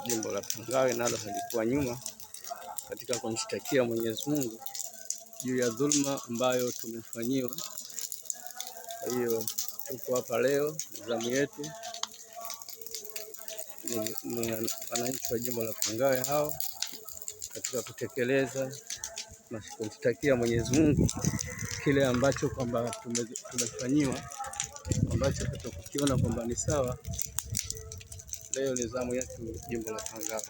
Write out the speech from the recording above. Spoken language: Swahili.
jimbo la Pangawe nalo halikuwa nyuma katika kumshtakia Mwenyezi Mungu juu ya dhulma ambayo tumefanyiwa. Kwa hiyo tuko hapa leo, zamu yetu ni wananchi wa jimbo la Pangawe hao katika kutekeleza na kumshtakia Mwenyezi Mungu kile ambacho kwamba tumefanyiwa, ambacho tukiona kwamba ni sawa. Leo ni zamu yetu jimbo la Pangawe.